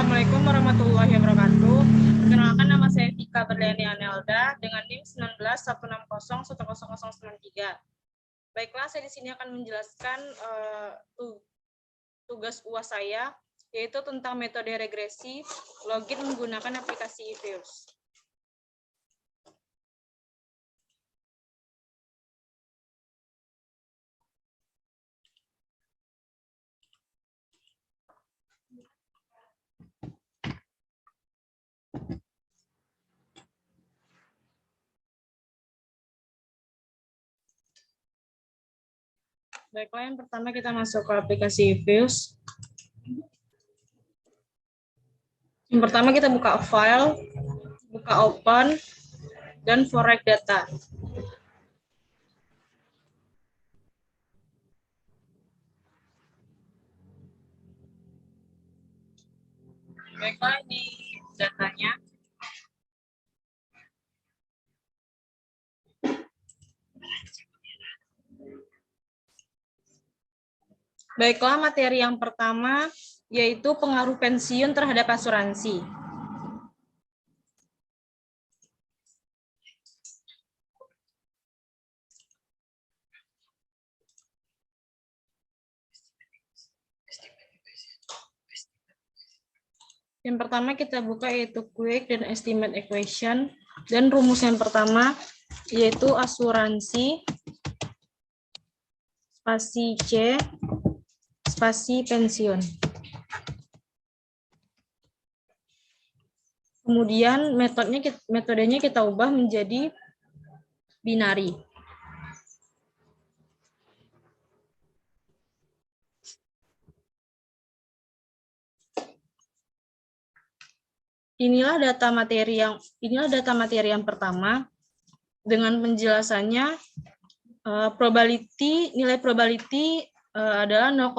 Assalamualaikum warahmatullahi wabarakatuh. Perkenalkan, nama saya Tika Berliani Anelda dengan NIM 1916101093. Baiklah, saya di sini akan menjelaskan tugas UAS saya, yaitu tentang metode regresi login menggunakan aplikasi eViews. Baiklah, yang pertama kita masuk ke aplikasi eViews. Yang pertama kita buka file, buka open, dan forek data. Baiklah, ini datanya. Baiklah, materi yang pertama yaitu pengaruh pensiun terhadap asuransi. Yang pertama kita buka yaitu quick dan estimate equation, dan rumus yang pertama yaitu asuransi spasi C spasi pensiun. Kemudian metodenya kita ubah menjadi binari. Inilah data materi yang pertama dengan penjelasannya. Nilai probability adalah 0,000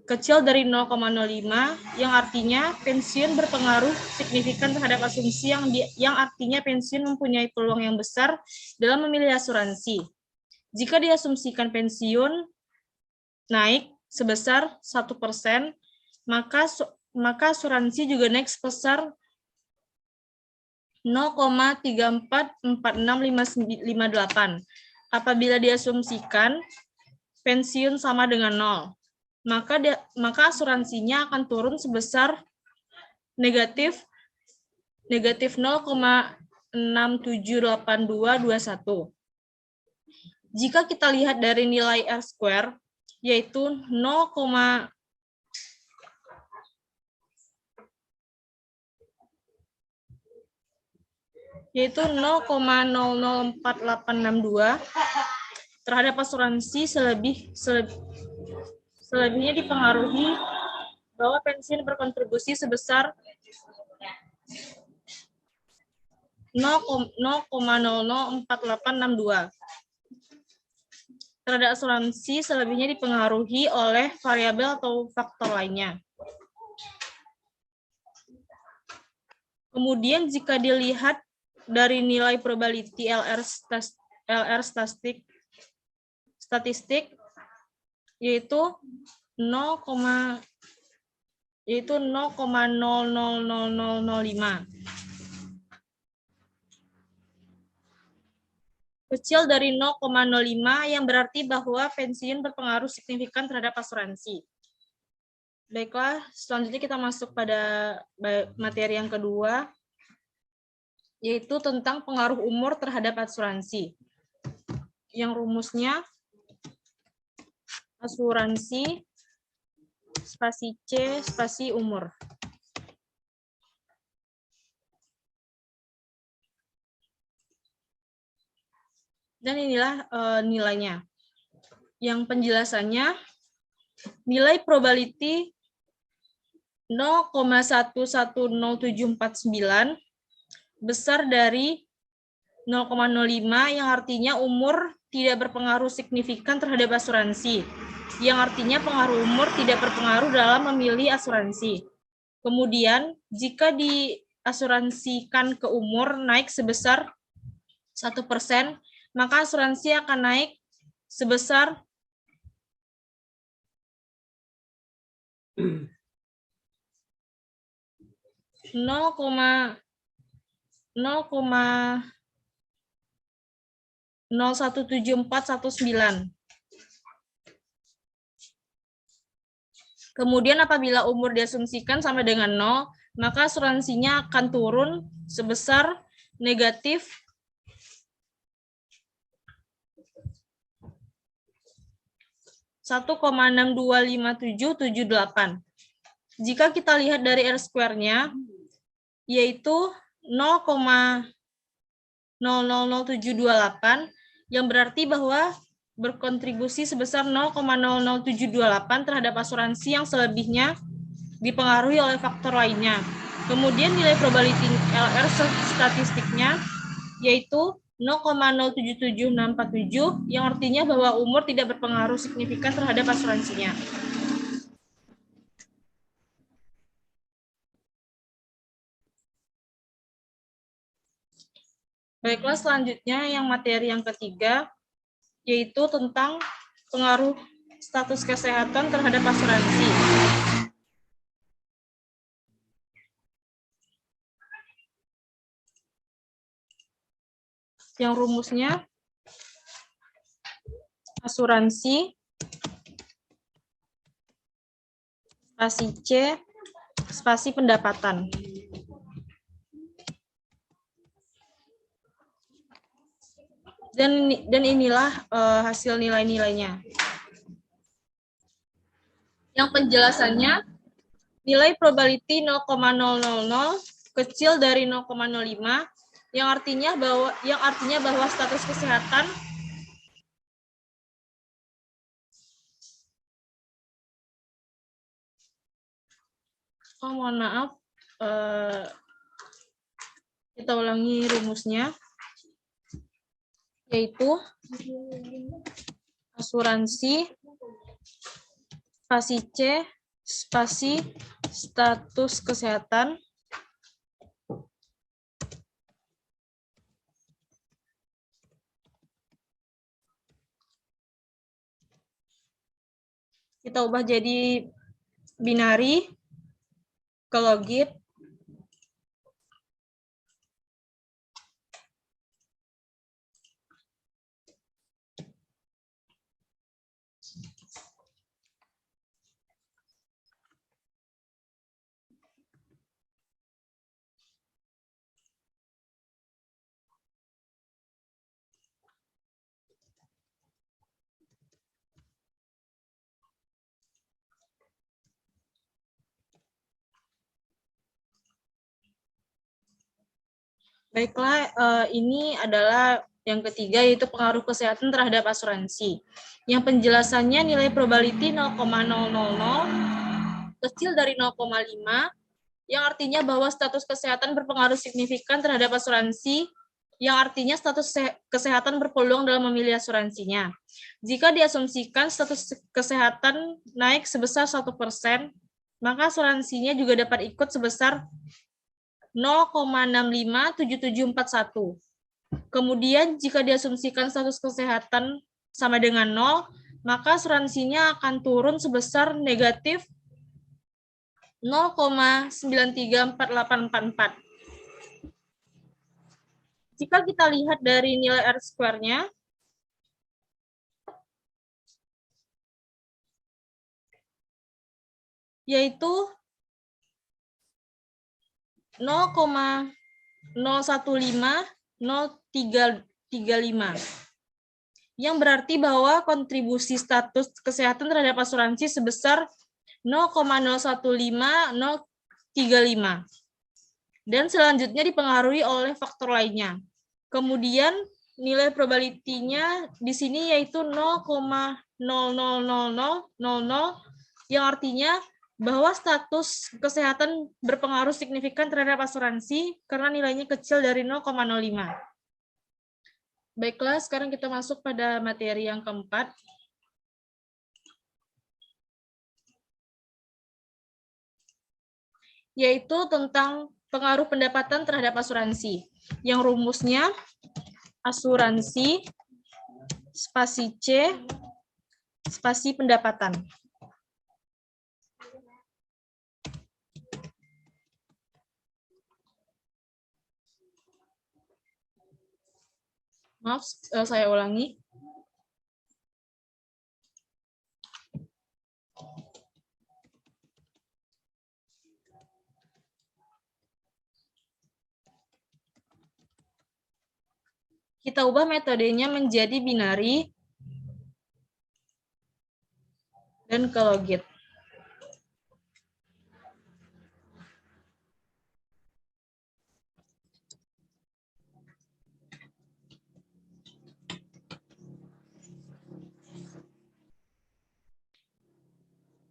kecil dari 0,05 yang artinya pensiun berpengaruh signifikan terhadap asumsi yang artinya pensiun mempunyai peluang yang besar dalam memilih asuransi. Jika diasumsikan pensiun naik sebesar 1%, maka asuransi juga naik sebesar 0,344658. Apabila diasumsikan pensiun sama dengan 0, maka asuransinya akan turun sebesar negatif 0,678221. Jika kita lihat dari nilai R-square, yaitu 0,004862 terhadap asuransi selebihnya dipengaruhi bahwa pensiun berkontribusi sebesar 0,004862. Terhadap asuransi selebihnya dipengaruhi oleh variabel atau faktor lainnya. Kemudian jika dilihat dari nilai probability LR statistik yaitu 0,00005. Kecil dari 0,05 yang berarti bahwa pensiun berpengaruh signifikan terhadap asuransi. Baiklah, selanjutnya kita masuk pada materi yang kedua, yaitu tentang pengaruh umur terhadap asuransi. Yang rumusnya asuransi spasi C spasi umur. Dan inilah nilainya. Yang penjelasannya, nilai probability 0,110749 besar dari 0,05 yang artinya umur tidak berpengaruh signifikan terhadap asuransi, yang artinya pengaruh umur tidak berpengaruh dalam memilih asuransi. Kemudian jika diasuransikan ke umur naik sebesar 1%, maka asuransi akan naik sebesar 0,017419. Kemudian apabila umur diasumsikan sama dengan 0, maka asuransinya akan turun sebesar negatif 1,625778. Jika kita lihat dari R square-nya, yaitu 0,000728, yang berarti bahwa berkontribusi sebesar 0,00728 terhadap asuransi yang selebihnya dipengaruhi oleh faktor lainnya. Kemudian nilai probability LR statistiknya yaitu 0,077647 yang artinya bahwa umur tidak berpengaruh signifikan terhadap asuransinya. Baiklah, selanjutnya yang materi yang ketiga, yaitu tentang pengaruh status kesehatan terhadap asuransi. Yang rumusnya, asuransi, spasi C, spasi pendapatan. Dan inilah hasil nilai-nilainya. Yang penjelasannya, nilai probability 0,000 kecil dari 0,05 yang artinya bahwa status kesehatan mohon maaf, kita ulangi rumusnya, yaitu asuransi spasi C spasi status kesehatan kita ubah jadi binari ke logit. Baiklah, ini adalah yang ketiga, yaitu pengaruh kesehatan terhadap asuransi. Yang penjelasannya nilai probability 0,000 kecil dari 0,5, yang artinya bahwa status kesehatan berpengaruh signifikan terhadap asuransi, yang artinya status kesehatan berpeluang dalam memilih asuransinya. Jika diasumsikan status kesehatan naik sebesar 1%, maka asuransinya juga dapat ikut sebesar 0,657741. Kemudian jika diasumsikan status kesehatan sama dengan 0, maka asuransinya akan turun sebesar negatif 0,934844. Jika kita lihat dari nilai R square-nya, yaitu 0,015035, yang berarti bahwa kontribusi status kesehatan terhadap asuransi sebesar 0,015035, dan selanjutnya dipengaruhi oleh faktor lainnya. Kemudian nilai probability-nya di sini yaitu 0,000000, yang artinya bahwa status kesehatan berpengaruh signifikan terhadap asuransi karena nilainya kecil dari 0,05. Baiklah, sekarang kita masuk pada materi yang keempat. Yaitu tentang pengaruh pendapatan terhadap asuransi. Yang rumusnya asuransi spasi C spasi pendapatan. Maaf, saya ulangi. Kita ubah metodenya menjadi binary dan ke logit.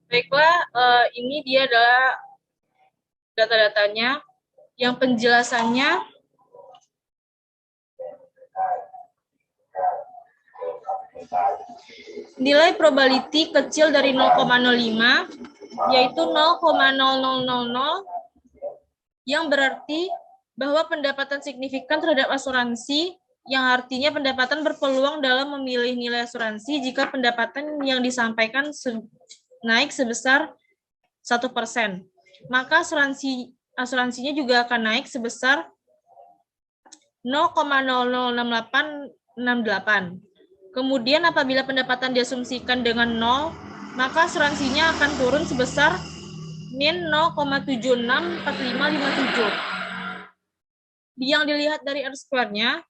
Baiklah, ini dia adalah data-datanya yang penjelasannya nilai probability kecil dari 0,05 yaitu 0,0000 yang berarti bahwa pendapatan signifikan terhadap asuransi yang artinya pendapatan berpeluang dalam memilih nilai asuransi jika pendapatan yang disampaikan naik sebesar 1%. Maka asuransinya juga akan naik sebesar 0,006868. Kemudian apabila pendapatan diasumsikan dengan 0, maka asuransinya akan turun sebesar min 0,764557. Yang dilihat dari R-square-nya,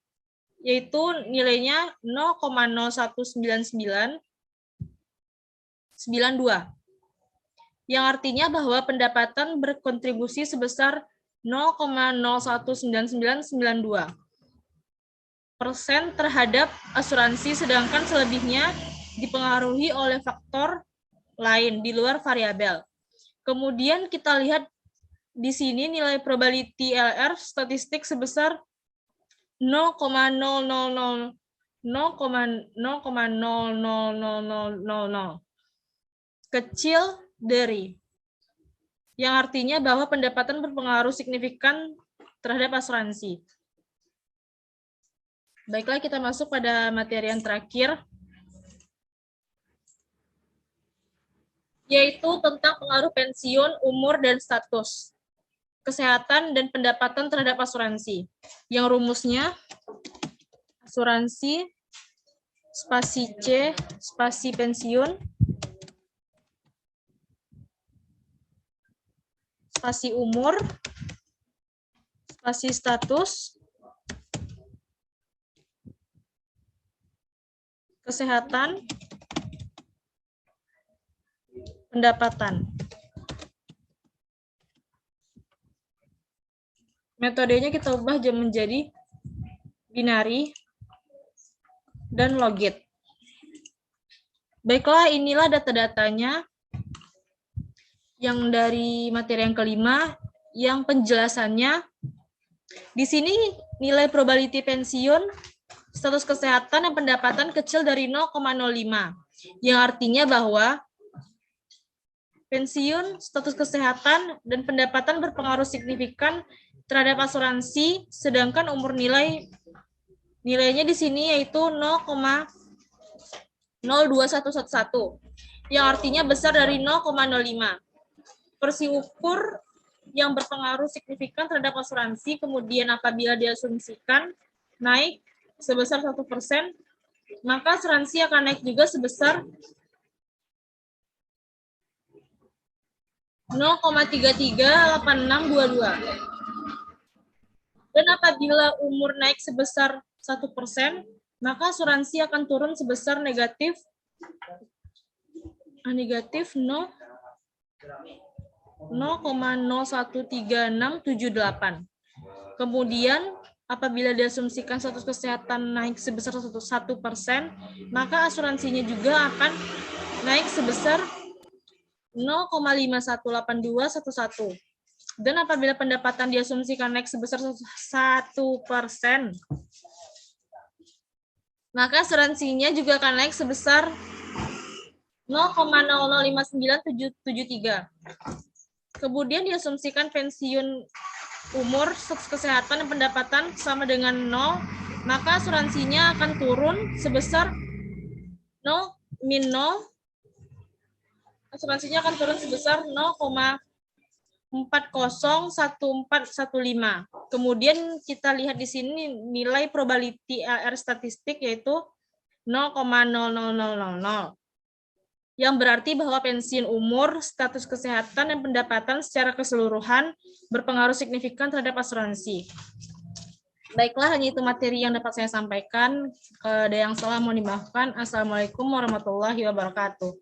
yaitu nilainya 0,019992. Yang artinya bahwa pendapatan berkontribusi sebesar 0,019992% terhadap asuransi, sedangkan selebihnya dipengaruhi oleh faktor lain di luar variabel. Kemudian kita lihat di sini nilai probability LR statistik sebesar 0,000000 kecil dari, yang artinya bahwa pendapatan berpengaruh signifikan terhadap asuransi. Baiklah, kita masuk pada materi yang terakhir, yaitu tentang pengaruh pensiun, umur, dan status, kesehatan, dan pendapatan terhadap asuransi. Yang rumusnya, asuransi, spasi C, spasi pensiun, spasi umur, spasi status, kesehatan, pendapatan. Metodenya kita ubah menjadi binary dan logit. Baiklah, inilah data-datanya yang dari materi yang kelima, yang penjelasannya di sini nilai probability pensiun, status kesehatan, dan pendapatan kecil dari 0,05, yang artinya bahwa pensiun, status kesehatan, dan pendapatan berpengaruh signifikan terhadap asuransi, sedangkan umur nilainya di sini yaitu 0,02111, yang artinya besar dari 0,05. Porsi ukur yang berpengaruh signifikan terhadap asuransi, kemudian apabila diasumsikan naik sebesar 1%, maka asuransi akan naik juga sebesar 0,338622. Dan apabila umur naik sebesar 1%, maka asuransi akan turun sebesar negatif 0,013678. Kemudian apabila diasumsikan status kesehatan naik sebesar 1%, maka asuransinya juga akan naik sebesar 0,518211. Dan apabila pendapatan diasumsikan naik sebesar 1%, maka asuransinya juga akan naik sebesar 0,0059773. Kemudian diasumsikan pensiun, umur, status kesehatan, dan pendapatan sama dengan 0, maka asuransinya akan turun sebesar 0 min 0. Asuransinya akan turun sebesar 0,0 401415. Kemudian kita lihat di sini nilai probability LR statistik yaitu 0,00000. Yang berarti bahwa pensiun umur, status kesehatan, dan pendapatan secara keseluruhan berpengaruh signifikan terhadap asuransi. Baiklah, hanya itu materi yang dapat saya sampaikan. Ada yang salah mohon dimaafkan. Assalamualaikum warahmatullahi wabarakatuh.